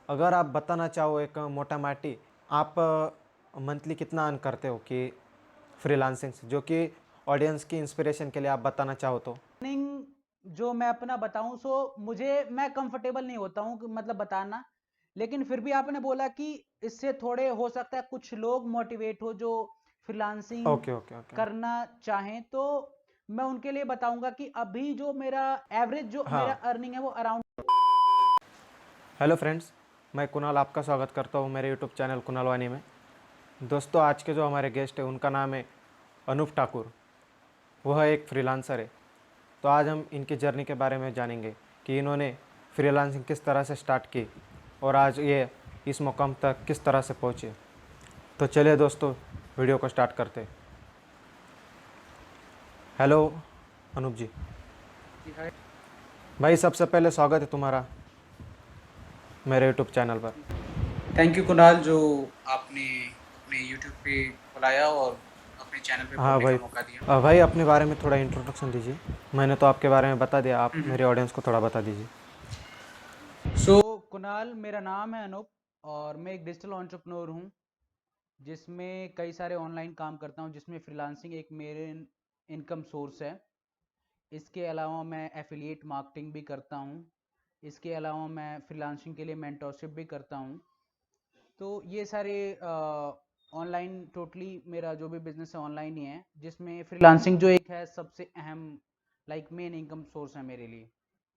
अगर आप बताना चाहो एक मोटा माटी, आप मंथली कितना अर्न करते हो कि फ्रीलांसिंग से, जो कि ऑडियंस की इंस्पिरेशन के लिए आप बताना चाहो तो। रनिंग जो मैं अपना बताऊं सो मुझे मैं कंफर्टेबल नहीं होता हूं मतलब बताना। लेकिन फिर भी आपने बोला कि इससे थोड़े हो सकता है कुछ लोग मोटिवेट हो जो फ्रीलांसिंग ओके ओके ओके। करना चाहें, तो मैं उनके लिए बताऊंगा कि अभी जो मेरा एवरेज जो मेरा हाँ। अर्निंग है वो अराउंड। हेलो फ्रेंड्स, मैं कुणाल आपका स्वागत करता हूँ मेरे यूट्यूब चैनल कुणाल वानी में। दोस्तों, आज के जो हमारे गेस्ट हैं उनका नाम है अनूप ठाकुर। वह एक फ्रीलांसर है। तो आज हम इनकी जर्नी के बारे में जानेंगे कि इन्होंने फ्रीलांसिंग किस तरह से स्टार्ट की और आज ये इस मुकाम तक किस तरह से पहुँचे। तो चलिए दोस्तों, वीडियो को स्टार्ट करते हैं। हेलो अनूप जी। भाई, सबसे पहले स्वागत है तुम्हारा मेरे यूट्यूब चैनल पर। थैंक यू कुणाल, जो आपने अपने यूट्यूब पे बुलाया और अपने चैनल पे हाँ बोलने भाई। का मौका दिया। भाई, अपने बारे में थोड़ा इंट्रोडक्शन दीजिए। मैंने तो आपके बारे में बता दिया, आप हम्म। मेरे ऑडियंस को थोड़ा बता दीजिए। सो कुणाल, मेरा नाम है अनूप और मैं एक डिजिटल एंटरप्रेन्योर हूँ जिसमें कई सारे ऑनलाइन काम करता हूँ, जिसमें फ्रीलांसिंग एक मेरे इनकम सोर्स है। इसके अलावा मैं एफिलिएट मार्केटिंग भी करता हूँ। इसके अलावा मैं फ्रीलांसिंग के लिए मेंटरशिप भी करता हूँ। तो ये सारे ऑनलाइन टोटली मेरा जो भी बिजनेस है ऑनलाइन ही है, जिसमें फ्रीलांसिंग जो एक है सबसे अहम लाइक मेन इनकम सोर्स है मेरे लिए।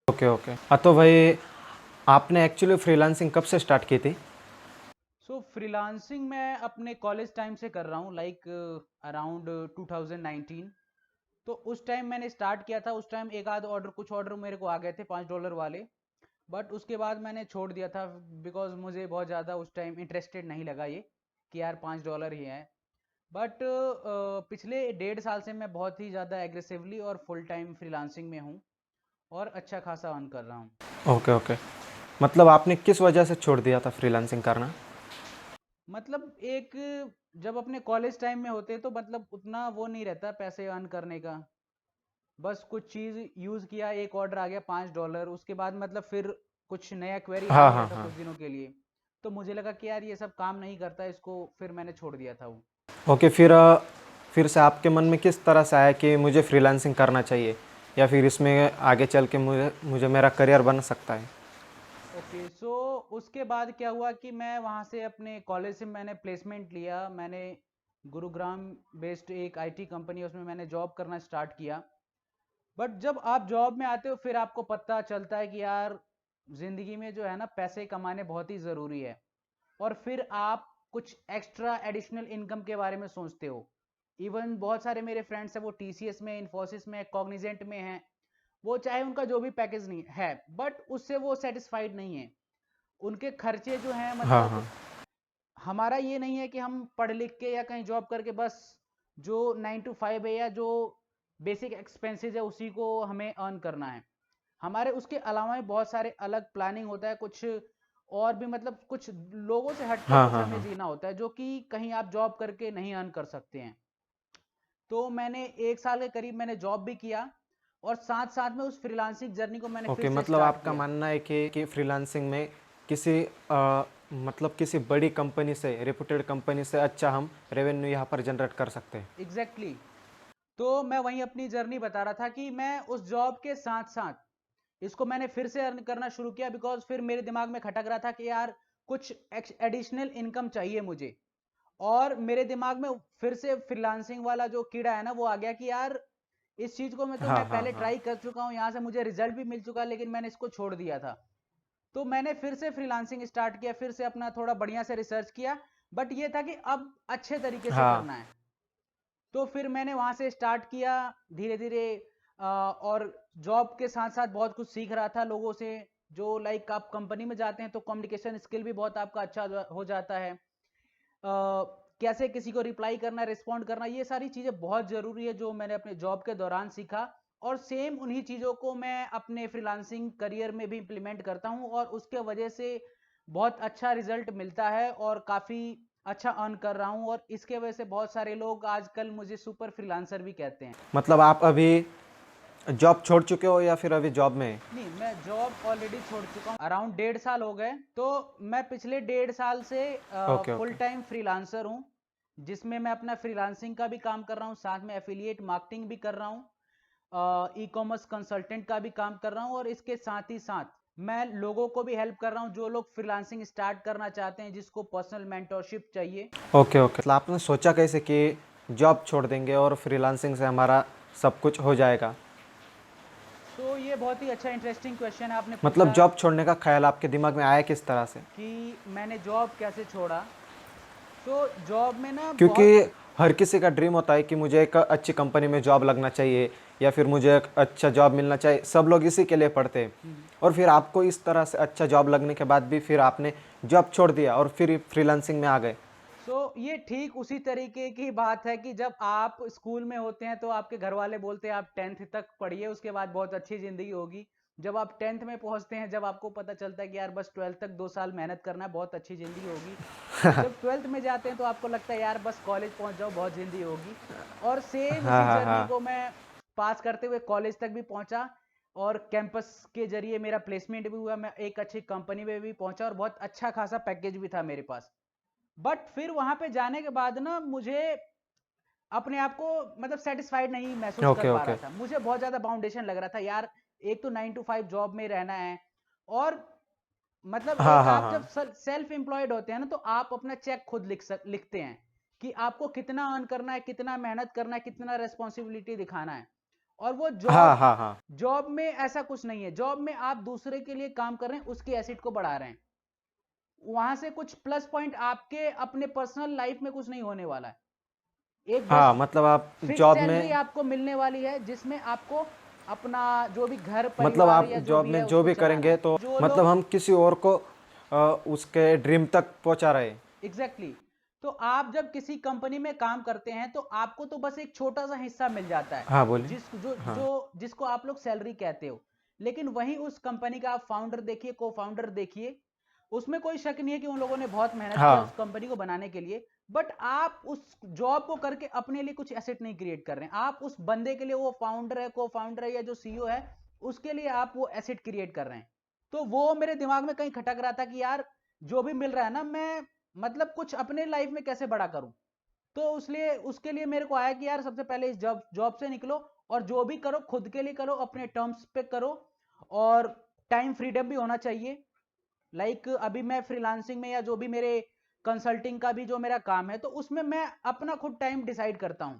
Okay okay. हाँ, तो भाई आपने एक्चुअली फ्रीलांसिंग कब से स्टार्ट की थी? सो फ्रीलांसिंग मैं अपने कॉलेज टाइम से कर रहा हूँ, लाइक अराउंड 2019। तो उस टाइम मैंने स्टार्ट किया था। उस टाइम एक आध ऑर्डर, कुछ ऑर्डर मेरे को आ गए थे $5 वाले। बट उसके बाद मैंने छोड़ दिया था बिकॉज मुझे बहुत ज़्यादा उस टाइम इंटरेस्टेड नहीं लगा ये कि यार $5 ही है। बट पिछले 1.5 साल से मैं बहुत ही ज़्यादा एग्रेसिवली और फुल टाइम फ्रीलांसिंग में हूँ और अच्छा खासा अर्न कर रहा हूँ। Okay okay. मतलब आपने किस वजह से छोड़ दिया था फ्रीलांसिंग करना? मतलब एक, जब अपने कॉलेज टाइम में होते तो मतलब उतना वो नहीं रहता पैसे अर्न करने का। बस कुछ चीज़ यूज़ किया, एक ऑर्डर आ गया $5, उसके बाद मतलब फिर कुछ नया क्वेरी आ हाँ नहीं रहा हाँ था हाँ। कुछ दिनों के लिए। तो मुझे लगा कि यार ये सब काम नहीं करता, इसको फिर मैंने छोड़ दिया था वो। ओके, फिर से आपके मन में किस तरह से आया कि मुझे फ्रीलांसिंग करना चाहिए, या फिर इसमें आगे चल के मुझे मुझे मेरा करियर बन सकता है? ओके, सो उसके बाद क्या हुआ कि मैं वहाँ से अपने कॉलेज से मैंने प्लेसमेंट लिया। मैंने गुरुग्राम बेस्ड एक आईटी कंपनी है, उसमें मैंने जॉब करना स्टार्ट किया। बट जब आप जॉब में आते हो फिर आपको पता चलता है कि यार ज़िंदगी में जो है ना, पैसे कमाने बहुत ही ज़रूरी है। और फिर आप कुछ एक्स्ट्रा एडिशनल इनकम के बारे में सोचते हो। इवन बहुत सारे मेरे फ्रेंड्स हैं, वो टीसीएस में, इन्फोसिस में, कॉग्निजेंट में हैं। वो चाहे उनका जो भी पैकेज नहीं है, बट उससे वो सेटिस्फाइड नहीं है। उनके खर्चे जो हैं हाँ मतलब, हाँ हमारा ये नहीं है कि हम पढ़ लिख के या कहीं जॉब करके बस जो 9 to 5 है या जो बेसिक एक्सपेंसेस है उसी को हमें अर्न करना है। हमारे उसके अलावा भी बहुत सारे अलग प्लानिंग होता है, कुछ और भी मतलब कुछ लोगों से हट के हाँ कुछ हाँ हमें हाँ। जीना होता है जो कि कहीं आप जॉब करके नहीं अर्न कर सकते हैं। तो मैंने 1 साल के करीब मैंने जॉब भी किया और साथ साथ में उस फ्रीलांसिंग जर्नी को मैंने फिर ओके, से मतलब स्टार्ट आपका किया। मानना है कि फ्रीलांसिंग में किसी मतलब किसी बड़ी कंपनी से, रेपुटेड कंपनी से अच्छा हम रेवेन्यू यहाँ पर जनरेट कर सकते हैं। Exactly exactly। तो मैं वहीं अपनी जर्नी बता रहा था कि मैं उस जॉब के साथ साथ इसको मैंने फिर से अर्न करना शुरू किया, बिकॉज फिर मेरे दिमाग में खटक रहा था कि यार कुछ एडिशनल इनकम चाहिए मुझे। और मेरे दिमाग में फिर से फ्रीलांसिंग वाला जो कीड़ा है ना वो आ गया कि यार इस चीज को मैं हाँ हाँ पहले हाँ। ट्राई कर चुका हूँ, यहाँ से मुझे रिजल्ट भी मिल चुका, लेकिन मैंने इसको छोड़ दिया था। तो मैंने फिर से फ्रीलांसिंग स्टार्ट किया, फिर से अपना थोड़ा बढ़िया से रिसर्च किया। बट ये था कि अब अच्छे तरीके से हाँ। करना है। तो फिर मैंने वहां से स्टार्ट किया धीरे धीरे। और जॉब के साथ साथ बहुत कुछ सीख रहा था लोगों से। जो लाइक आप कंपनी में जाते हैं तो कम्युनिकेशन स्किल भी बहुत आपका अच्छा हो जाता है। कैसे किसी को रिप्लाई करना, रिस्पॉन्ड करना, ये सारी चीज़ें बहुत ज़रूरी है जो मैंने अपने जॉब के दौरान सीखा। और सेम उन्हीं चीज़ों को मैं अपने फ्रीलांसिंग करियर में भी इम्प्लीमेंट करता हूँ और उसके वजह से बहुत अच्छा रिजल्ट मिलता है और काफ़ी अच्छा अर्न कर रहा हूँ। और इसके वजह से बहुत सारे लोग आजकल मुझे सुपर फ्रीलांसर भी कहते हैं। मतलब आप अभी जॉब छोड़ चुके हो या फिर अभी जॉब में है? नहीं, मैं जॉब ऑलरेडी छोड़ चुका हूँ, अराउंड 1.5 साल हो गए। तो मैं पिछले 1.5 साल से okay, full okay. Time freelancer हूँ, जिसमें मैं अपना फ्रीलांसिंग का भी काम कर रहा हूँ, साथ में एफिलिएट मार्केटिंग भी कर रहा हूँ, ई कॉमर्स कंसल्टेंट का भी काम कर रहा हूँ, और इसके साथ ही साथ मैं लोगों को भी हेल्प कर रहा हूँ जो लोग फ्रीलांसिंग स्टार्ट करना चाहते हैं, जिसको पर्सनल मेंटरशिप चाहिए। Okay, okay. मतलब आपने सोचा कैसे कि जॉब छोड़ देंगे और फ्रीलांसिंग से हमारा सब कुछ हो जाएगा? तो ये बहुत ही अच्छा इंटरेस्टिंग क्वेश्चन है आपने मतलब पूछा जॉब छोड़ने का ख्याल आपके दिमाग में आया किस तरह से? कि मैंने जॉब कैसे छोड़ा। सो जॉब में ना क्योंकि बहुत। हर किसी का ड्रीम होता है कि मुझे एक अच्छी कंपनी में जॉब लगना चाहिए या फिर मुझे एक अच्छा जॉब मिलना चाहिए। सब लोग इसी के लिए पढ़ते हैं। हम्म, और फिर आपको इस तरह से अच्छा जॉब लगने के बाद भी फिर आपने जॉब छोड़ दिया और फिर फ्रीलांसिंग में आ गए। ये ठीक उसी तरीके की बात है कि जब आप स्कूल में होते हैं तो आपके घर वाले बोलते हैं आप 10th तक पढ़िए, उसके बाद बहुत अच्छी जिंदगी होगी। जब आप 10th में पहुंचते हैं, जब आपको पता चलता है कि यार बस 12th तक 2 साल मेहनत करना है, बहुत अच्छी जिंदगी होगी। जब 12th में जाते हैं तो आपको लगता है यार बस कॉलेज पहुंच जाओ, बहुत जिंदगी होगी। और सेम हाँ, इसी हाँ, जर्नी हाँ। को मैं पास करते हुए कॉलेज तक भी पहुंचा, और कैंपस के जरिए मेरा प्लेसमेंट भी हुआ, मैं एक अच्छी कंपनी में भी पहुंचा, और बहुत अच्छा खासा पैकेज भी था मेरे पास। बट फिर वहां पे जाने के बाद ना मुझे अपने आप को मतलब सेटिस्फाइड नहीं महसूस कर ओके, पा रहा ओके। था, मुझे बहुत ज्यादा बाउंडेशन लग रहा था यार। एक तो 9 to 5 जॉब में रहना है, और मतलब हाँ, एक हाँ, आप जब हाँ। सेल्फ एम्प्लॉयड होते हैं ना, तो आप अपना चेक खुद लिखते हैं कि आपको कितना अर्न करना है, कितना मेहनत करना है, कितना रेस्पॉन्सिबिलिटी दिखाना है। और वो हाँ, जॉब हाँ, हाँ। जॉब में ऐसा कुछ नहीं है। जॉब में आप दूसरे के लिए काम कर रहे हैं, उसके एसेट को बढ़ा रहे हैं, वहां से कुछ प्लस पॉइंट आपके अपने पर्सनल लाइफ में कुछ नहीं होने वाला है। एक बस हाँ, मतलब आप फिक्स जॉब सैलरी में आपको मिलने वाली है, जिसमें आपको अपना जो भी घर मतलब परिवार आप या जो जॉब भी है में जो उसको भी चलाना करेंगे है, तो जो मतलब लोग। हम किसी और को उसके ड्रीम तक पहुंचा रहे हैं। Exactly exactly। तो आप जब किसी कंपनी में काम करते हैं तो आपको तो बस एक छोटा सा हिस्सा मिल जाता है, हाँ, बोलिए। जिस जो हाँ। जो जिसको आप लोग सैलरी कहते हो। लेकिन वहीं उस कंपनी का आप फाउंडर देखिए, को फाउंडर देखिए, उसमें कोई शक नहीं है कि उन लोगों ने बहुत मेहनत किया उस हाँ, कंपनी को बनाने के लिए। बट आप उस जॉब को करके अपने लिए कुछ एसेट नहीं क्रिएट कर रहे हैं, आप उस बंदे के लिए, वो फाउंडर है, को फाउंडर है, या जो सीईओ है, उसके लिए आप वो एसेट क्रिएट कर रहे हैं। तो वो मेरे दिमाग में कहीं खटक रहा था कि यार जो भी मिल रहा है ना, मैं मतलब कुछ अपने लाइफ में कैसे बड़ा करूं। तो उसलिए उसके लिए मेरे को आया कि यार सबसे पहले इस जॉब जॉब से निकलो, और जो भी करो खुद के लिए करो, अपने टर्म्स पे करो, और टाइम फ्रीडम भी होना चाहिए। अभी मैं फ्रीलांसिंग में या जो भी मेरे कंसल्टिंग का भी जो मेरा काम है, तो उसमें मैं अपना खुद टाइम डिसाइड करता हूं।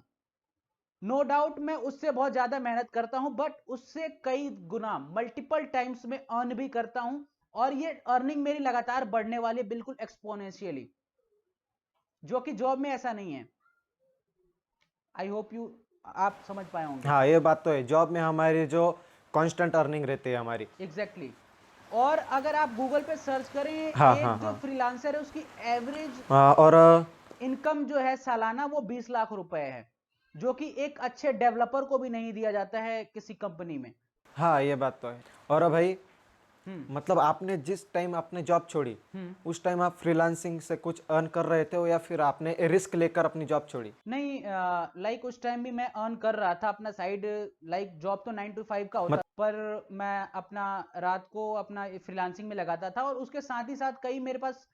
नो डाउट मैं उससे बहुत ज्यादा मेहनत करता हूं, बट उससे कई गुना मल्टीपल टाइम्स में अर्न भी करता हूं, और ये अर्निंग मेरी लगातार बढ़ने वाली है, बिल्कुल एक्सपोनेंशियली, जो कि जॉब में ऐसा नहीं है। आई होप यू आप समझ पाए होंगे। हाँ, ये बात तो है। जॉब में हमारी जो कांस्टेंट अर्निंग रहती है हमारी। Exactly exactly। और अगर आप गूगल पे सर्च करें, हाँ, एक हाँ, जो हाँ। फ्रीलांसर है उसकी एवरेज और इनकम जो है सालाना, वो 20 लाख रुपए है, जो कि एक अच्छे डेवलपर को भी नहीं दिया जाता है किसी कंपनी में। हाँ, ये बात तो है। और भाई, हम्म मतलब आपने जिस टाइम आपने जॉब छोड़ी, हम्म उस टाइम आप फ्रीलांसिंग से कुछ अर्न कर रहे थे हो या फिर आपने रिस्क लेकर अपनी जॉब छोड़ी? नहीं, उस टाइम भी मैं अर्न कर रहा था अपना साइड। जॉब तो 9 to 5 का होता, मत पर मैं अपना रात को अपना फ्रीलांसिंग में लगाता था, और उसके साथ ही साथ कई मेरे पास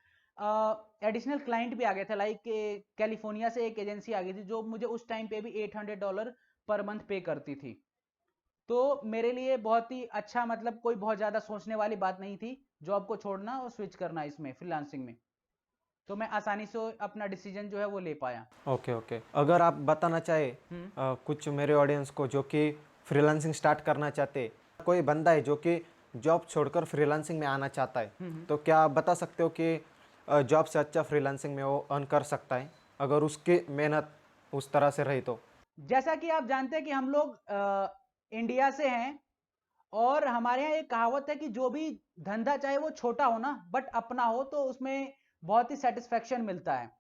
एडिशनल क्लाइंट भी आ गए थे। कैलिफोर्निया से एक एजेंसी आ गई थी जो मुझे उस टाइम पे भी $800 पर मंथ पे करती थी। तो मेरे लिए बहुत ही अच्छा, मतलब कोई बहुत ज्यादा सोचने वाली बात नहीं थी जॉब को छोड़ना और स्विच करना इसमें फ्रीलांसिंग में। तो मैं आसानी से अपना डिसीजन जो है वो ले पाया। Okay, okay. अगर आप बताना चाहे हम्म कुछ मेरे ऑडियंस को जो कि फ्रीलांसिंग स्टार्ट करना चाहते हैं, कोई बंदा है जो कि जॉब छोड़कर फ्रीलांसिंग में आना चाहता है, हम्म। तो क्या आप बता सकते हो कि जॉब से अच्छा फ्रीलांसिंग में वो अर्न कर सकता है अगर उसकी मेहनत उस तरह से रही तो? जैसा कि आप जानते हैं कि हम लोग इंडिया से हैं, और हमारे यहाँ एक कहावत है कि जो भी धंधा चाहे वो छोटा हो ना, बट अपना हो, तो उसमें बहुत ही सेटिस्फेक्शन मिलता है।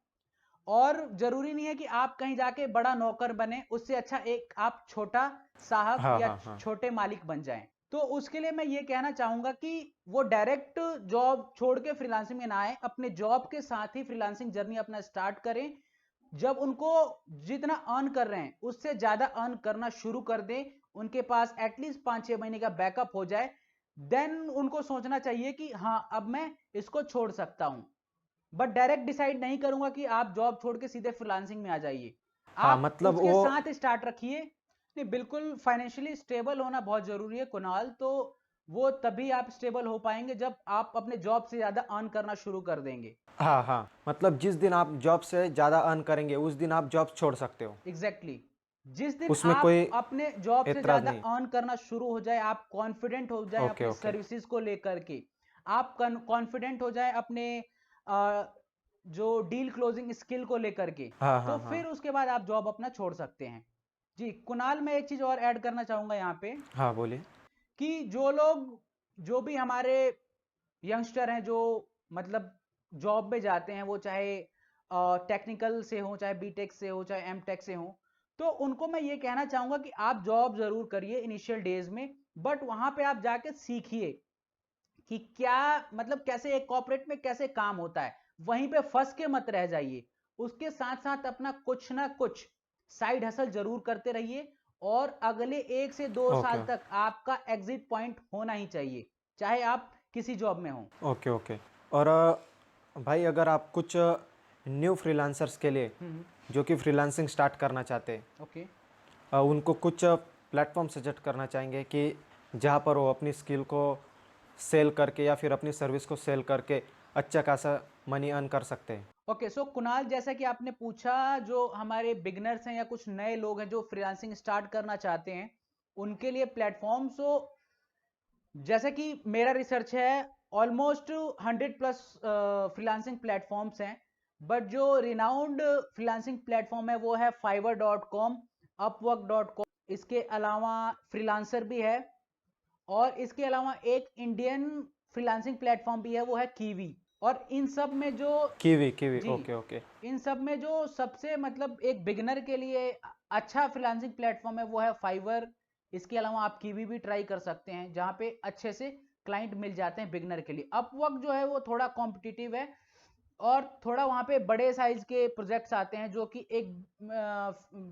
और जरूरी नहीं है कि आप कहीं जाके बड़ा नौकर बने, उससे अच्छा एक आप छोटा साहब हाँ, या हाँ, हाँ। छोटे मालिक बन जाएं। तो उसके लिए मैं ये कहना चाहूंगा कि वो डायरेक्ट जॉब छोड़ के फ्रीलांसिंग में ना आए, अपने जॉब के साथ ही फ्रीलांसिंग जर्नी अपना स्टार्ट करें। जब उनको जितना अर्न कर रहे हैं उससे ज्यादा अर्न करना शुरू कर दें, उनके पास एटलीस्ट 5-6 महीने का बैकअप हो जाए, देन उनको सोचना चाहिए कि हाँ, अब मैं इसको छोड़ सकता हूं। बट डायरेक्ट डिसाइड नहीं करूंगा कि आप जॉब छोड़ के सीधे फ्रीलांसिंग में आ जाइए। हाँ आप मतलब उसके वो साथ स्टार्ट रखिए। नहीं, बिल्कुल फाइनेंशियली स्टेबल होना बहुत जरूरी है कुणाल। तो वो तभी आप स्टेबल हो पाएंगे जब आप अपने जॉब से ज्यादा अर्न करना शुरू कर देंगे। हाँ हाँ मतलब जिस दिन आप जॉब से ज़्यादा अर्न करेंगे उस दिन आप जॉब छोड़ सकते हो, एग्जैक्टली exactly. जिस दिन उसमें आप कोई अपने जॉब से एतराज़ ज्यादा नहीं। अर्न करना शुरू हो जाए, आप कॉन्फिडेंट हो जाए ओके अपने ओके। सर्विसेज को लेकर के, आप कॉन्फिडेंट हो जाए अपने जो डील क्लोजिंग स्किल को लेकर के, हाँ तो हाँ हाँ। फिर उसके बाद आप जॉब अपना छोड़ सकते हैं। जी कुणाल, मैं एक चीज और ऐड करना चाहूंगा यहाँ पे हाँ बोलिए। कि जो लोग, जो भी हमारे यंगस्टर हैं जो मतलब जॉब में जाते हैं, वो चाहे टेक्निकल से हो, चाहे बीटेक से हो, चाहे एमटेक से हो, तो उनको मैं ये कहना चाहूंगा कि आप जॉब जरूर करिए इनिशियल डेज में, बट वहां पे आप जाके सीखिए कि क्या मतलब कैसे एक कॉर्पोरेट में कैसे काम होता है। वहीं पे फंस के मत रह जाइए, उसके साथ साथ अपना कुछ ना कुछ साइड हसल जरूर करते रहिए, और अगले 1 से 2 साल ओके तक आपका एग्जिट पॉइंट होना ही चाहिए, चाहे आप किसी जॉब में हो। Okay okay. और भाई अगर आप कुछ न्यू फ्रीलांसर्स के लिए जो कि फ्रीलांसिंग स्टार्ट करना चाहते हैं, ओके। उनको कुछ प्लेटफॉर्म सजेस्ट करना चाहेंगे कि जहाँ पर वो अपनी स्किल को सेल करके या फिर अपनी सर्विस को सेल करके अच्छा खासा मनी अर्न कर सकते हैं। ओके, सो कुणाल, जैसा कि आपने पूछा, जो हमारे बिगनर्स हैं या कुछ नए लोग हैं जो फ्रीलांसिंग स्टार्ट करना चाहते हैं, उनके लिए प्लेटफॉर्म, सो जैसा कि मेरा रिसर्च है, ऑलमोस्ट 100+ फ्रीलांसिंग प्लेटफॉर्म्स हैं। बट जो रिनाउंड फ्रीलांसिंग प्लेटफॉर्म है वो है fiverr.com, upwork.com, इसके अलावा फ्रीलांसर भी है, और इसके अलावा एक इंडियन फ्रीलांसिंग प्लेटफॉर्म भी है, वो है कीवी। और इन सब में जो, कीवी कीवी जी, ओके ओके। इन सब में जो सबसे मतलब एक बिगनर के लिए अच्छा फ्रीलांसिंग प्लेटफॉर्म है वो है फाइवर। इसके अलावा आप कीवी भी ट्राई कर सकते हैं, जहां पे अच्छे से क्लाइंट मिल जाते हैं बिगनर के लिए। अपवर्क जो है वो थोड़ा कॉम्पिटिटिव है, और थोड़ा वहां पे बड़े साइज के प्रोजेक्ट्स आते हैं जो कि एक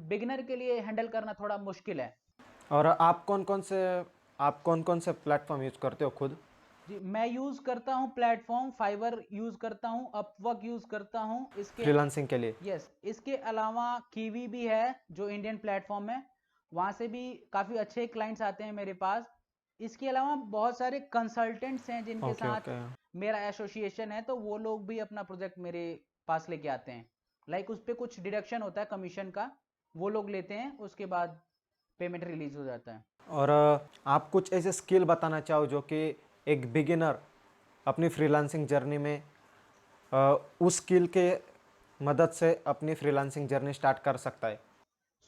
बिगनर के लिए हैंडल करना थोड़ा मुश्किल है। और आप कौन कौन से प्लेटफॉर्म यूज़ करते हो खुद जी, मैं यूज करता हूँ प्लेटफॉर्म फाइवर, यूज करता हूँ अपवर्क, यूज करता हूँ इसके, फ्रीलांसिंग के लिए? यस, इसके अलावा कीवी भी है जो इंडियन प्लेटफॉर्म है, वहां से भी काफी अच्छे क्लाइंट्स आते हैं मेरे पास। इसके अलावा बहुत सारे कंसल्टेंट्स हैं जिनके ओके साथ ओके। मेरा एसोसिएशन है, तो वो लोग भी अपना प्रोजेक्ट मेरे पास लेके आते हैं। लाइक उस पर कुछ डिडक्शन होता है कमीशन का, वो लोग लेते हैं, उसके बाद पेमेंट रिलीज हो जाता है। और आप कुछ ऐसे स्किल बताना चाहो जो कि एक बिगिनर अपनी फ्रीलांसिंग जर्नी में उस स्किल के मदद से अपनी फ्रीलांसिंग जर्नी स्टार्ट कर सकता है?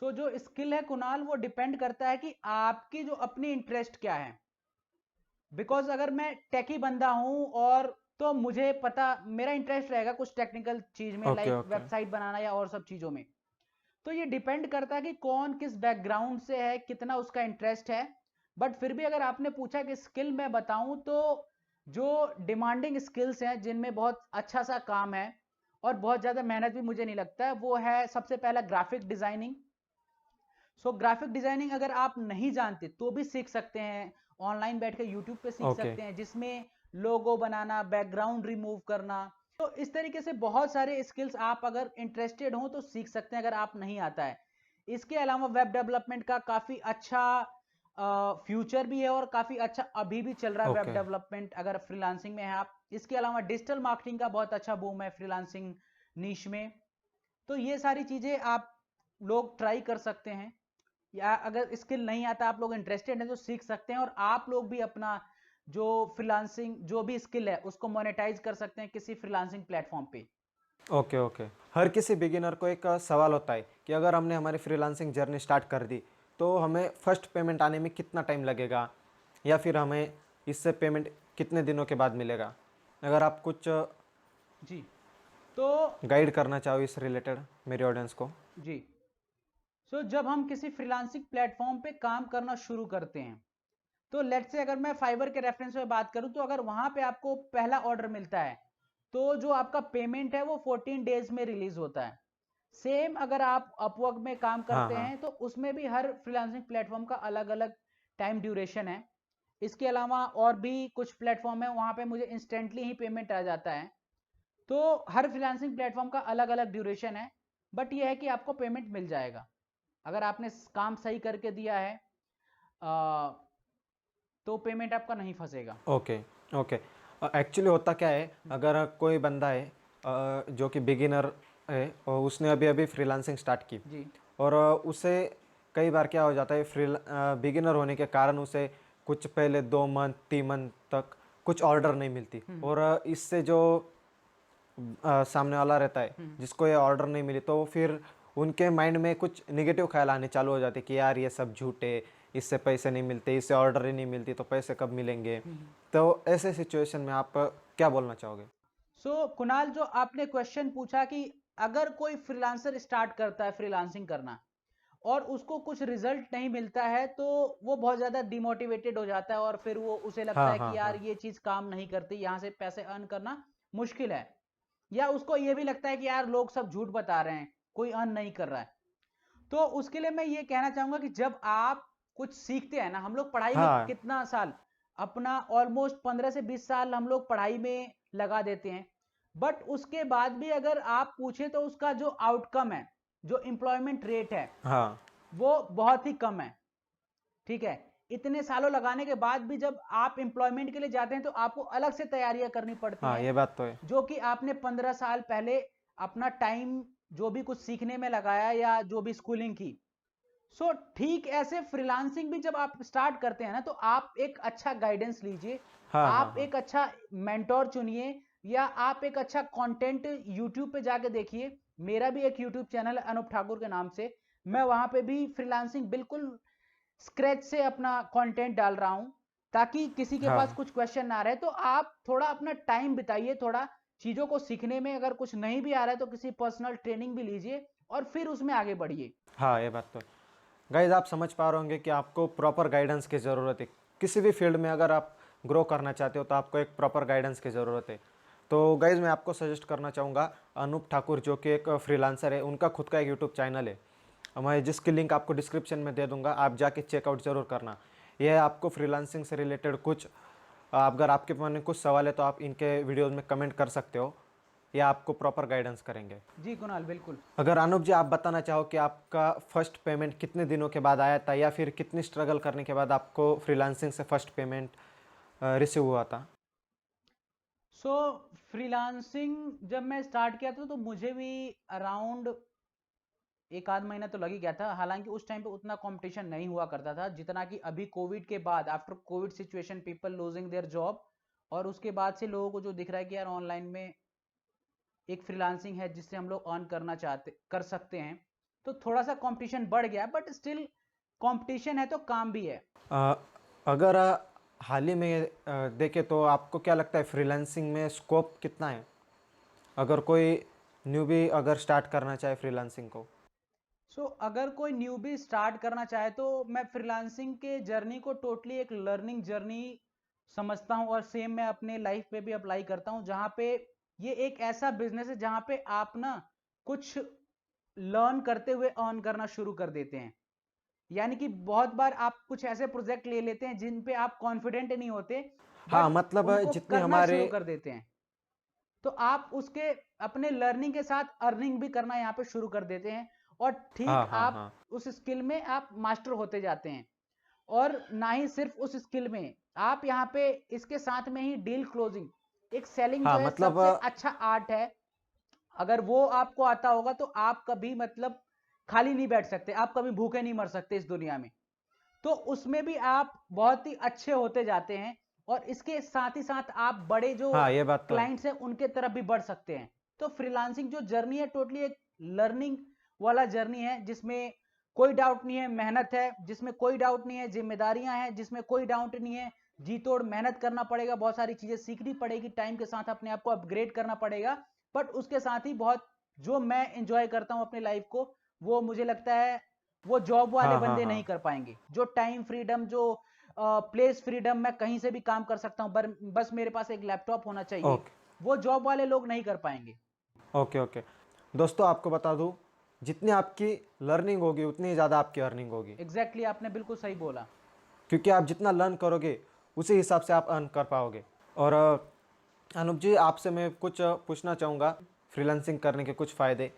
सो जो स्किल है कुणाल, वो डिपेंड करता है कि आपकी जो अपनी इंटरेस्ट क्या है। बिकॉज अगर मैं टेकी बंदा हूं, और तो मुझे पता, मेरा इंटरेस्ट रहेगा कुछ टेक्निकल चीज में, ओके लाइक ओके। वेबसाइट बनाना या और सब चीजों में। तो ये डिपेंड करता है कि कौन किस बैकग्राउंड से है, कितना उसका इंटरेस्ट है। बट फिर भी अगर आपने पूछा कि स्किल मैं बताऊं, तो जो डिमांडिंग स्किल्स हैं जिनमें बहुत अच्छा सा काम है और बहुत ज्यादा मेहनत भी मुझे नहीं लगता है, वो है सबसे पहला graphic designing. So graphic designing अगर आप नहीं जानते तो भी सीख सकते हैं, ऑनलाइन बैठ के यूट्यूब पे सीख ओके सकते हैं, जिसमें लोगो बनाना, बैकग्राउंड रिमूव करना। तो इस तरीके से बहुत सारे स्किल्स आप अगर इंटरेस्टेड हो तो सीख सकते हैं, अगर आप नहीं आता है। इसके अलावा वेब डेवलपमेंट का काफी अच्छा फ्यूचर भी है, और काफी अच्छा अभी भी चल रहा है वेब ओके डेवलपमेंट, अगर फ्रीलांसिंग में है आप। इसके अलावा डिजिटल मार्केटिंग का बहुत अच्छा बूम है फ्रीलांसिंग नीश में। तो ये सारी चीजें आप लोग ट्राई कर सकते हैं, या अगर स्किल नहीं आता, आप लोग इंटरेस्टेड हैं तो सीख सकते हैं, और आप लोग भी अपना जो फ्रीलांसिंग जो भी स्किल है उसको मोनेटाइज कर सकते हैं किसी फ्रीलांसिंग प्लेटफॉर्म पे। Okay okay. हर किसी बिगिनर को एक सवाल होता है कि अगर हमने हमारी फ्रीलांसिंग जर्नी स्टार्ट कर दी तो हमें फर्स्ट पेमेंट आने में कितना टाइम लगेगा, या फिर हमें इससे पेमेंट कितने दिनों के बाद मिलेगा? अगर आप कुछ जी, तो गाइड करना चाहो इस रिलेटेड मेरे ऑडियंस को। जी, सो जब हम किसी फ्रीलांसिंग प्लेटफॉर्म पे काम करना शुरू करते हैं, तो लेट्स से अगर मैं फाइवर के रेफरेंस में बात करूं, तो अगर वहां पे आपको पहला ऑर्डर मिलता है, तो जो आपका पेमेंट है वो 14 डेज में रिलीज होता है। सेम अगर आप अपवर्क में काम हाँ करते हाँ। हैं तो उसमें भी हर फ्रीलांसिंग प्लेटफॉर्म का अलग अलग टाइम ड्यूरेशन है। इसके अलावा और भी कुछ प्लेटफॉर्म है, वहां पे मुझे इंस्टेंटली ही पेमेंट आ जाता है। तो हर फ्रीलांसिंग प्लेटफॉर्म का अलग अलग ड्यूरेशन है, बट ये है कि आपको पेमेंट मिल जाएगा अगर आपने काम सही करके दिया है, आ, तो पेमेंट आपका नहीं फंसेगा। Okay okay. एक्चुअली होता क्या है, अगर कोई बंदा है जो कि बिगिनर है और उसने अभी अभी फ्रीलांसिंग स्टार्ट की जी और उसे कई बार क्या हो जाता है, बिगिनर होने के कारण उसे कुछ पहले 2 मंथ 3 मंथ तक कुछ ऑर्डर नहीं मिलती और इससे जो सामने वाला रहता है जिसको ये ऑर्डर नहीं मिली तो फिर उनके माइंड में कुछ निगेटिव ख्याल आने चालू हो जाते कि यार ये सब झूठ है, इससे पैसे नहीं मिलते, इससे ऑर्डर ही नहीं मिलती तो पैसे कब मिलेंगे। तो ऐसे सिचुएशन में आप क्या बोलना चाहोगे? कुणाल, जो आपने क्वेश्चन पूछा कि अगर कोई फ्रीलांसर स्टार्ट करता है फ्रीलांसिंग करना और उसको कुछ रिजल्ट नहीं मिलता है, तो वो बहुत ज्यादा डिमोटिवेटेड हो जाता है और फिर वो उसे लगता हाँ है हाँ कि यार हाँ। ये चीज काम नहीं करती, यहाँ से पैसे अर्न करना मुश्किल है। या उसको ये भी लगता है कि यार लोग सब झूठ बता रहे हैं, कोई अर्न नहीं कर रहा है। तो उसके लिए मैं ये कहना चाहूंगा कि जब आप कुछ सीखते हैं ना, हम लोग पढ़ाई में हाँ कितना साल, अपना ऑलमोस्ट 15 से 20 साल हम लोग पढ़ाई में लगा देते हैं, बट उसके बाद भी अगर आप पूछे तो उसका जो आउटकम है, जो एम्प्लॉयमेंट रेट है, हाँ वो बहुत ही कम है। ठीक है, इतने सालों लगाने के बाद भी जब आप एम्प्लॉयमेंट के लिए जाते हैं तो आपको अलग से तैयारियां करनी पड़ती हाँ, हैं, ये बात तो है। जो कि आपने 15 साल पहले अपना टाइम जो भी कुछ सीखने में लगाया या जो भी स्कूलिंग की। ठीक ऐसे फ्रीलांसिंग भी जब आप स्टार्ट करते हैं ना, तो आप एक अच्छा गाइडेंस लीजिए, हाँ हाँ आप हाँ। एक अच्छा मेंटोर चुनिए, या आप एक अच्छा कंटेंट यूट्यूब पे जाके देखिए। मेरा भी एक यूट्यूब चैनल है अनूप ठाकुर के नाम से, मैं वहां पे भी फ्रीलांसिंग बिल्कुल स्क्रैच से अपना कंटेंट डाल रहा हूं, ताकि किसी के पास हाँ कुछ क्वेश्चन ना रहे। तो आप थोड़ा अपना टाइम बिताइए, थोड़ा चीजों को सीखने में। अगर कुछ नहीं भी आ रहा है तो किसी पर्सनल ट्रेनिंग भी लीजिए और फिर उसमें आगे बढ़िए। हाँ, ये बात तो है। गाइज आप समझ पा रहे होंगे कि आपको प्रॉपर गाइडेंस की ज़रूरत है। किसी भी फील्ड में अगर आप ग्रो करना चाहते हो तो आपको एक प्रॉपर गाइडेंस की ज़रूरत है। तो गाइज मैं आपको सजेस्ट करना चाहूँगा, अनूप ठाकुर जो कि एक फ्रीलांसर है, उनका खुद का एक यूट्यूब चैनल है, मैं जिसकी लिंक आपको डिस्क्रिप्शन में दे दूंगा, आप जाके चेकआउट ज़रूर करना। यह आपको फ्रीलांसिंग से रिलेटेड कुछ, अगर आपके मन में कुछ सवाल है तो आप इनके वीडियोज़ में कमेंट कर सकते हो, या आपको प्रॉपर गाइडेंस करेंगे। जी कुणाल, बिल्कुल। अगर अनूप जी आप बताना चाहो कि आपका फर्स्ट पेमेंट कितने दिनों के बाद आया था, या फिर कितनी स्ट्रगल करने के बाद आपको फ्रीलांसिंग से फर्स्ट पेमेंट रिसीव हुआ था? सो फ्रीलांसिंग जब मैं स्टार्ट किया था तो मुझे भी अराउंड एक आध महीना तो लग ही गया था। हालांकि उस टाइम पे उतना कंपटीशन नहीं हुआ करता था जितना कि अभी कोविड के बाद, after Covid situation, people losing their job, और उसके बाद से लोगों को जो दिख रहा है कि यार ऑनलाइन में एक फ्रीलांसिंग है जिससे हम लोग अर्न करना चाहते कर सकते हैं, तो थोड़ा सा कंपटीशन बढ़ गया, बट स्टिल कंपटीशन है तो काम भी है। अ, अगर हाल ही में देखें तो आपको क्या लगता है फ्रीलांसिंग में स्कोप कितना है, अगर कोई न्यूबी अगर स्टार्ट करना चाहे फ्रीलांसिंग को? अगर कोई न्यूबी स्टार्ट करना चाहे तो मैं फ्रीलांसिंग के जर्नी को टोटली एक लर्निंग जर्नी समझता हूं, और सेम मैं अपने लाइफ पे भी अप्लाई करता हूं, जहां पे ये एक ऐसा बिजनेस है जहां पे आप ना कुछ लर्न करते हुए अर्न करना शुरू कर देते हैं। यानी कि बहुत बार आप कुछ ऐसे प्रोजेक्ट ले लेते हैं जिन पे आप कॉन्फिडेंट नहीं होते, हाँ, बट मतलब उनको जितने करना हमारे, शुरू कर देते हैं, तो आप उसके अपने लर्निंग के साथ अर्निंग भी करना यहाँ पे शुरू कर देते हैं, और ठीक हाँ हाँ आप हाँ उस स्किल में आप मास्टर होते जाते हैं। और ना ही सिर्फ उस स्किल में, आप यहाँ पे इसके साथ में ही डील क्लोजिंग, एक सेलिंग जो हाँ, है, मतलब सबसे अच्छा आर्ट है। अगर वो आपको आता होगा तो आप कभी मतलब खाली नहीं बैठ सकते, आप कभी भूखे नहीं मर सकते इस दुनिया में। तो उसमें भी आप बहुत ही अच्छे होते जाते हैं, और इसके साथ ही साथ आप बड़े जो हाँ, ये बात तो है। क्लाइंट्स हैं उनके तरफ भी बढ़ सकते हैं। तो फ्रीलांसिंग जो जर्नी है टोटली एक लर्निंग वाला जर्नी है, जिसमें कोई डाउट नहीं है, मेहनत है जिसमें कोई डाउट नहीं है, जिम्मेदारियां हैं जिसमें कोई डाउट नहीं है, जी तोड़ मेहनत करना पड़ेगा, बहुत सारी चीजें सीखनी पड़ेगी, टाइम के साथ अपने आप को अपग्रेड करना पड़ेगा। बट उसके साथ ही बहुत, जो मैं इंजॉय करता हूं अपनी लाइफ को, वो मुझे लगता है वो जॉब वाले हाँ हाँ बंदे हाँ। नहीं कर पाएंगे। जो टाइम फ्रीडम, जो प्लेस फ्रीडम, मैं कहीं से भी काम कर सकता हूं, बस मेरे पास एक लैपटॉप होना चाहिए, ओके वो जॉब वाले लोग नहीं कर पाएंगे। Okay okay. दोस्तों आपको बता दूं, जितनी आपकी लर्निंग होगी उतनी ही ज़्यादा आपकी अर्निंग होगी, एग्जैक्टली आपने बिल्कुल सही बोला। क्योंकि आप जितना लर्न करोगे उसी हिसाब से आप अर्न कर पाओगे। और अनूप जी, आपसे मैं कुछ पूछना चाहूँगा, फ्रीलांसिंग करने के कुछ फ़ायदे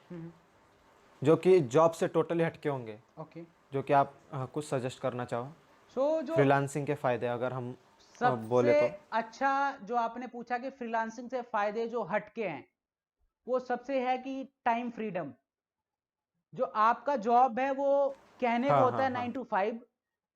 जो कि जॉब से टोटली हटके होंगे, ओके। जो कि आप कुछ सजेस्ट करना चाहो। सो जो फ्रीलांसिंग के फ़ायदे अगर हम सबसे बोले तो। अच्छा जो आपने पूछा कि फ्रीलांसिंग से फायदे जो हटके हैं, वो सबसे है कि टाइम फ्रीडम। जो आपका जॉब है वो कहने को हाँ होता हाँ है हाँ, 9 to 5,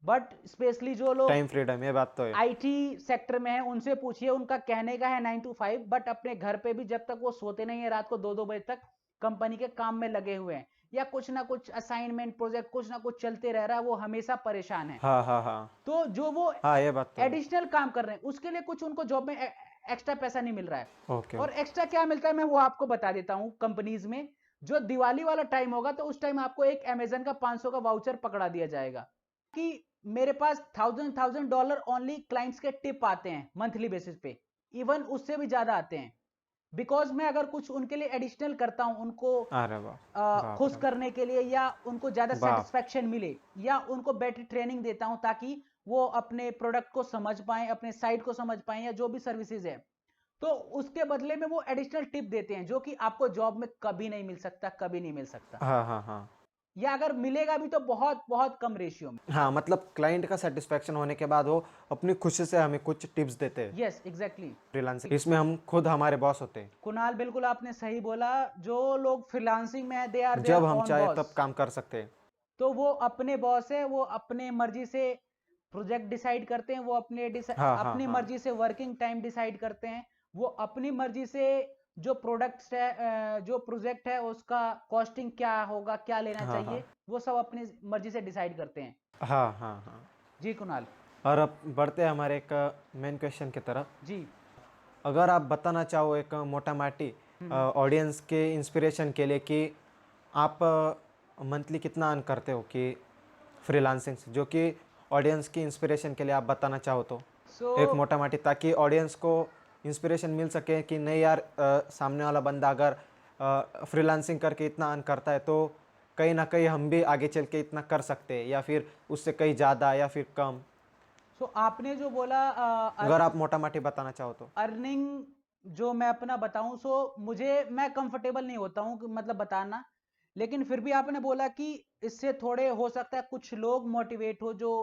बट स्पेशली जो लोग टाइम फ्रीडम, ये बात तो है। आईटी सेक्टर में है उनसे पूछिए, उनका कहने का है 9 to 5, बट अपने घर पे भी जब तक वो सोते नहीं है रात को 2-2 बजे तक कंपनी के काम में लगे हुए हैं, या कुछ ना कुछ असाइनमेंट प्रोजेक्ट कुछ ना कुछ चलते रह रहा है, वो हमेशा परेशान है। हाँ हाँ हाँ तो जो वो हाँ, ये बात तो है। एडिशनल काम कर रहे हैं उसके लिए कुछ उनको जॉब में एक्स्ट्रा पैसा नहीं मिल रहा है। ओके और ओके। एक्स्ट्रा क्या मिलता है मैं वो आपको बता देता हूं। कंपनीज में जो दिवाली वाला टाइम होगा तो उस टाइम आपको एक अमेजन का 500 का वाउचर पकड़ा दिया जाएगा कि मेरे पास $1000 ओनली क्लाइंट्स के टिप आते हैं मंथली बेसिस पे। इवन उससे भी ज्यादा आते हैं, बिकॉज मैं अगर कुछ उनके लिए एडिशनल करता हूं उनको अरे बाप, बाप खुश रे करने के लिए, या उनको ज्यादा बाप। सेटिस्फेक्शन मिले, या उनको बेटर ट्रेनिंग देता हूं ताकि वो अपने प्रोडक्ट को समझ पाएं, अपने साइट को समझ पाएं, या जो भी सर्विसेज है, तो उसके बदले में वो एडिशनल टिप देते हैं जो कि आपको जॉब में कभी नहीं मिल सकता, कभी नहीं मिल सकता, हाँ हाँ हाँ या अगर मिलेगा भी तो बहुत बहुत कम रेशियो में। हाँ, मतलब क्लाइंट का सेटिस्फेक्शन होने के बाद वो अपनी खुशी से हमें कुछ टिप्स देते हैं। Yes exactly. फ्रीलांसिंग इसमें हम खुद हमारे बॉस होते हैं, कुणाल बिल्कुल आपने सही बोला। जो लोग फ्रीलांसिंग में है दे आर देयर जब हम ओन चाहे बॉस। तब काम कर सकते हैं। तो वो अपने बॉस है, वो अपने मर्जी से प्रोजेक्ट डिसाइड करते हैं, वो हाँ हाँ अपनी हाँ मर्जी से वर्किंग टाइम डिसाइड करते हैं, वो अपनी मर्जी से जो प्रोडक्ट्स है जो प्रोजेक्ट है उसका कॉस्टिंग क्या होगा, क्या लेना हाँ हाँ चाहिए, वो सब अपनी मर्जी से डिसाइड करते हैं। हाँ हाँ हाँ। जी कुणाल। और अब बढ़ते हैं हमारे एक मेन क्वेश्चन की तरफ। जी। अगर आप बताना चाहो एक मोटा माटी ऑडियंस के इंस्पिरेशन के लिए कि आप मंथली कितना अर्न करते हो कि फ्रीलांसिंग से, जो कि ऑडियंस की इंस्पिरेशन के लिए आप बताना चाहो तो सो एक मोटा माटी, ताकि ऑडियंस को इंस्पिरेशन मिल सके कि नहीं यार, सामने वाला बंदा अगर फ्रीलांसिंग करके इतना अर्न करता है तो कहीं ना कहीं हम भी आगे चल के इतना कर सकते हैं, या फिर उससे कहीं ज़्यादा या फिर कम। आपने जो बोला अगर आप मोटा माटी बताना चाहो तो। अर्निंग, जो मैं अपना बताऊं, मुझे मैं कंफर्टेबल नहीं होता हूं मतलब बताना, लेकिन फिर भी आपने बोला कि इससे थोड़े हो सकता है कुछ लोग मोटिवेट हो जो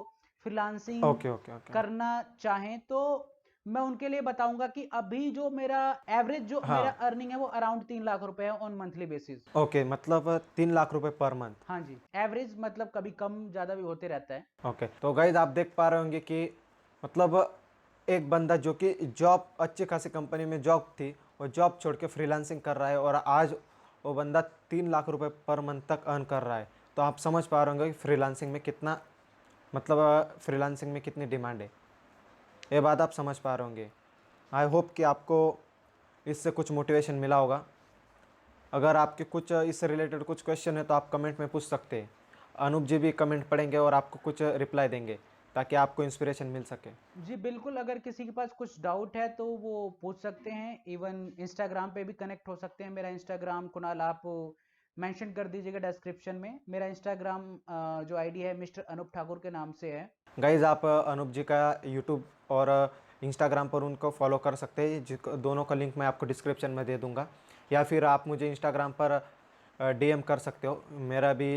फ्रीलांसिंग ओके ओके ओके। करना चाहें, तो मैं उनके लिए बताऊंगा कि अभी जो मेरा एवरेज जो मेरा हाँ, अर्निंग है वो अराउंड 3 लाख रुपए है ऑन मंथली बेसिस। ओके, मतलब 3 लाख रुपए पर मंथ। हाँ जी, एवरेज मतलब कभी कम ज्यादा भी होते रहता है। ओके, तो गाइज आप देख पा रहे होंगे कि मतलब एक बंदा जो कि जॉब अच्छी खासी कंपनी में जॉब थी, वो जॉब छोड़ के फ्रीलांसिंग कर रहा है, और आज वो बंदा 3 लाख रुपए पर मंथ तक अर्न कर रहा है। तो आप समझ पा रहे होंगे कि फ्रीलांसिंग में कितना, मतलब फ्रीलांसिंग में कितनी डिमांड है। ये बात आप समझ पा रहे होंगे। आई होप कि आपको इससे कुछ मोटिवेशन मिला होगा। अगर आपके कुछ इससे रिलेटेड कुछ क्वेश्चन है तो आप कमेंट में पूछ सकते हैं। अनूप जी भी कमेंट पढ़ेंगे और आपको कुछ रिप्लाई देंगे, ताकि आपको इंस्पिरेशन मिल सके। जी बिल्कुल, अगर किसी के पास कुछ डाउट है तो वो पूछ सकते हैं। इवन इंस्टाग्राम पे भी कनेक्ट हो सकते हैं। मेरा इंस्टाग्राम कुणाल आप मेंशन कर दीजिएगा डिस्क्रिप्शन में। मेरा इंस्टाग्राम जो आईडी है मिस्टर अनूप ठाकुर के नाम से है। गाइज़ आप अनूप जी का यूट्यूब और इंस्टाग्राम पर उनको फॉलो कर सकते हैं, जिसको दोनों का लिंक मैं आपको डिस्क्रिप्शन में दे दूंगा, या फिर आप मुझे इंस्टाग्राम पर डीएम कर सकते हो। मेरा भी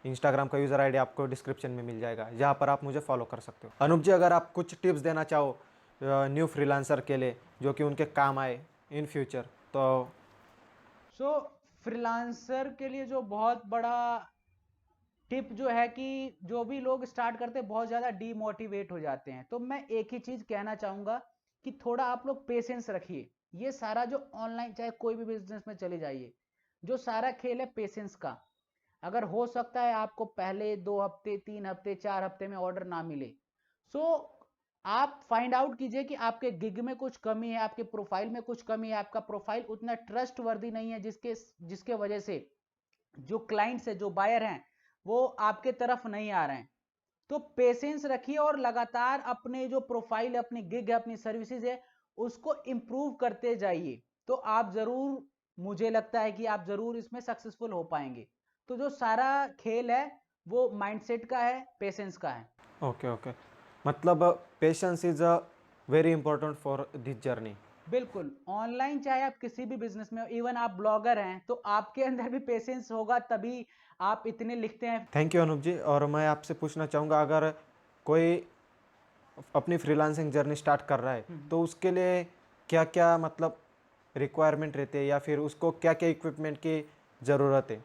इंस्टाग्राम का यूज़र आईडी आपको डिस्क्रिप्शन में मिल जाएगा, जहाँ पर आप मुझे फॉलो कर सकते हो। अनूप जी, अगर आप कुछ टिप्स देना चाहो न्यू फ्रीलांसर के लिए जो कि उनके काम आए इन फ्यूचर, तो। फ्रीलांसर के लिए जो बहुत बड़ा टिप जो है कि जो भी लोग स्टार्ट करते हैं बहुत ज़्यादा डीमोटिवेट हो जाते हैं, तो मैं एक ही चीज़ कहना चाहूँगा कि थोड़ा आप लोग पेशेंस रखिए। ये सारा जो ऑनलाइन चाहे कोई भी बिजनेस में चले जाइए, जो सारा खेल है पेशेंस का। अगर हो सकता है आपको पहले 2 हफ्ते 3 हफ्ते 4 हफ्ते में ऑर्डर ना मिले, सो आप फाइंड आउट कीजिए कि आपके गिग में कुछ कमी है, आपके प्रोफाइल में कुछ कमी है, आपका प्रोफाइल उतना ट्रस्ट वर्दी नहीं है जिसके जिसके वजह से जो क्लाइंट्स है, जो बायर हैं, वो आपके तरफ नहीं आ रहे हैं। तो पेशेंस रखिए और लगातार अपने जो प्रोफाइल है, अपनी गिग है, अपनी सर्विसेज है, उसको इंप्रूव करते जाइए। तो आप जरूर, मुझे लगता है कि आप जरूर इसमें सक्सेसफुल हो पाएंगे। तो जो सारा खेल है वो माइंडसेट का है, पेशेंस का है। ओके ओके, मतलब patience is a very important for this journey. बिल्कुल, ऑनलाइन चाहे आप किसी भी बिजनेस में हो, इवन आप ब्लॉगर हैं, तो आपके अंदर भी पेशेंस होगा तभी आप इतने लिखते हैं। थैंक यू अनूप जी। और मैं आपसे पूछना चाहूँगा, अगर कोई अपनी फ्रीलांसिंग जर्नी स्टार्ट कर रहा है तो उसके लिए क्या क्या मतलब रिक्वायरमेंट रहती है, या फिर उसको क्या क्या इक्विपमेंट की ज़रूरत है?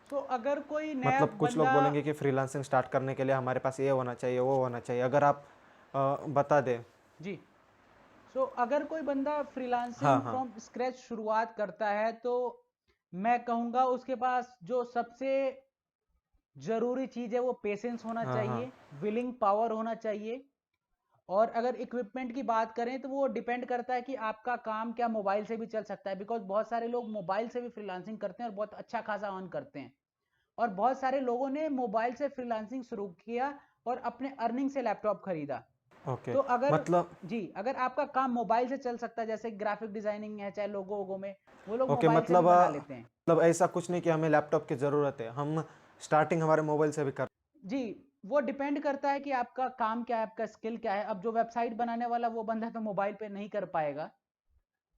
तो अगर कोई नया मतलब कुछ लोग बंदा, बोलेंगे कि फ्रीलांसिंग स्टार्ट करने के लिए हमारे पास ये होना चाहिए, वो होना चाहिए, अगर आप बता दें। जी, सो अगर कोई बंदा हाँ फ्रीलांसिंग हाँ। फ्रॉम स्क्रैच शुरुआत करता है, तो मैं कहूँगा उसके पास जो सबसे ज़रूरी चीज़ है वो पेशेंस होना हाँ हाँ। चाहिए, विलिंग पावर होना चाहिए। और अगर इक्विपमेंट की बात करें तो वो डिपेंड करता है कि आपका काम क्या मोबाइल से भी चल सकता है, बिकॉज बहुत सारे लोग मोबाइल से भी फ्रीलांसिंग करते हैं और बहुत अच्छा खासा अर्न करते हैं। और बहुत सारे लोगों ने मोबाइल से फ्रीलांसिंग शुरू किया और अपने अर्निंग से लैपटॉप खरीदा। ओके, तो अगर, मतलब जी, अगर आपका काम मोबाइल से चल सकता है, जैसे ग्राफिक डिजाइनिंग है, चाहे लोगो वोगो में, वो लोग ओके, मोबाइल से भी मतलब बना लेते हैं। मतलब ऐसा कुछ नहीं कि हमें लैपटॉप की ज़रूरत है, हम स्टार्टिंग हमारे मोबाइल से भी कर। जी, वो डिपेंड करता है कि आपका काम क्या है, आपका स्किल क्या है। अब जो वेबसाइट बनाने वाला वो बंदा तो मोबाइल पे नहीं कर पाएगा,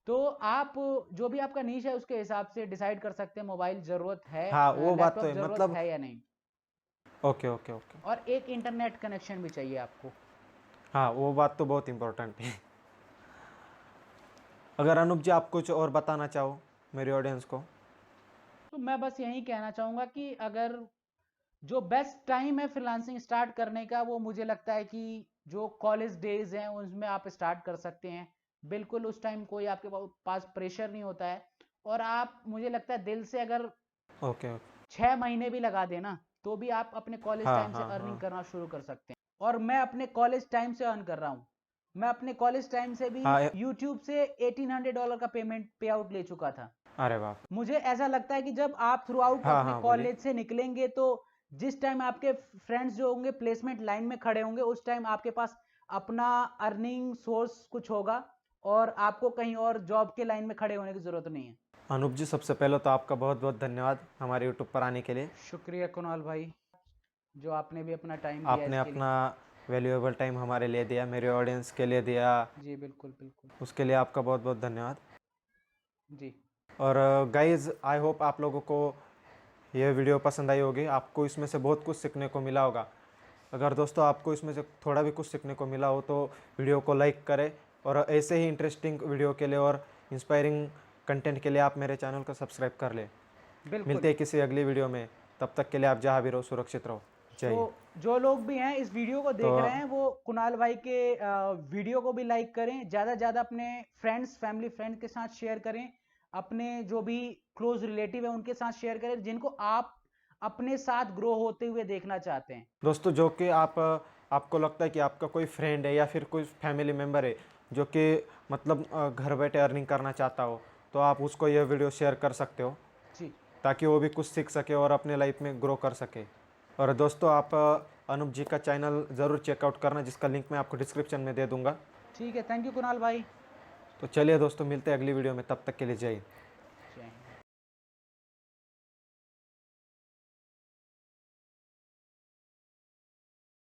तो आप जो भी आपका नीश है उसके हिसाब से डिसाइड कर सकते हैं मोबाइल ज़रूरत है, हाँ वो बात तो लैपटॉप है, ज़रूरत मतलब है या नहीं। Okay okay okay. और एक इंटरनेट कनेक्शन भी चाहिए आपको। हाँ वो बात तो बहुत इम्पोर्टेंट है। अगर अनूप जी आप कुछ और बताना चाहो मेरी ऑडियंस को। तो मैं बस यही कहना चाहूँगा कि अगर जो बेस्ट टाइम है फ्रीलांसिंग स्टार्ट करने का, वो मुझे लगता है कि जो कॉलेज डेज हैं उसमें आप स्टार्ट कर सकते हैं। बिल्कुल उस टाइम कोई आपके पास प्रेशर नहीं होता है, और आप, मुझे लगता है दिल से अगर ओके ओके। 6 महीने भी लगा देना, तो भी आप अपने कॉलेज हाँ टाइम से हाँ हाँ। अर्निंग करना शुरू कर सकते हैं। और मैं अपने कॉलेज टाइम से अर्न कर रहा हूँ। मैं अपने कॉलेज टाइम से भी हाँ यूट्यूब से $1800 का पेमेंट पे आउट ले चुका था। अरे बाप। मुझे ऐसा लगता है कि जब आप थ्रू आउट हाँ अपने हाँ बोलिए। कॉलेज से निकलेंगे, तो जिस टाइम आपके फ्रेंड्स जो होंगे प्लेसमेंट लाइन में खड़े होंगे, उस टाइम आपके पास अपना अर्निंग सोर्स कुछ होगा, और आपको कहीं और जॉब के लाइन में खड़े होने की ज़रूरत नहीं है। अनूप जी सबसे पहले तो आपका बहुत बहुत धन्यवाद हमारे यूट्यूब पर आने के लिए। शुक्रिया कुणाल भाई, जो आपने भी अपना टाइम दिया आपने इसके लिए। अपना वैल्यूएबल टाइम हमारे लिए दिया, मेरे ऑडियंस के लिए दिया, जी बिल्कुल बिल्कुल। उसके लिए आपका बहुत बहुत धन्यवाद। जी और गाइज़ आई होप आप लोगों को ये वीडियो पसंद आई होगी, आपको इसमें से बहुत कुछ सीखने को मिला होगा। अगर दोस्तों आपको इसमें से थोड़ा भी कुछ सीखने को मिला हो तो वीडियो को लाइक करें, और ऐसे ही इंटरेस्टिंग वीडियो के लिए और इंस्पायरिंग कंटेंट के लिए आप मेरे चैनल को सब्सक्राइब कर लें। बिल्कुल। मिलते हैं किसी अगली वीडियो में, तब तक के लिए आप जहाँ भी रहो सुरक्षित रहो। जय सो हिंद। जो लोग भी हैं इस वीडियो को तो देख रहे हैं, वो कुणाल भाई के वीडियो को भी लाइक करें, ज़्यादा से ज़्यादा अपने फ्रेंड्स, फैमिली फ्रेंड के साथ शेयर करें, अपने जो भी क्लोज रिलेटिव है उनके साथ शेयर करें, जिनको आप अपने साथ ग्रो होते हुए देखना चाहते हैं। दोस्तों जो कि आपको लगता है कि आपका कोई फ्रेंड है या फिर कोई फैमिली मेम्बर है जो कि मतलब घर बैठे अर्निंग करना चाहता हो, तो आप उसको यह वीडियो शेयर कर सकते हो, जी ताकि वो भी कुछ सीख सके और अपने लाइफ में ग्रो कर सके। और दोस्तों आप अनूप जी का चैनल ज़रूर चेकआउट करना, जिसका लिंक मैं आपको डिस्क्रिप्शन में दे दूँगा। ठीक है, थैंक यू कुणाल भाई। तो चलिए दोस्तों, मिलते हैं अगली वीडियो में, तब तक के लिए जय हिंद।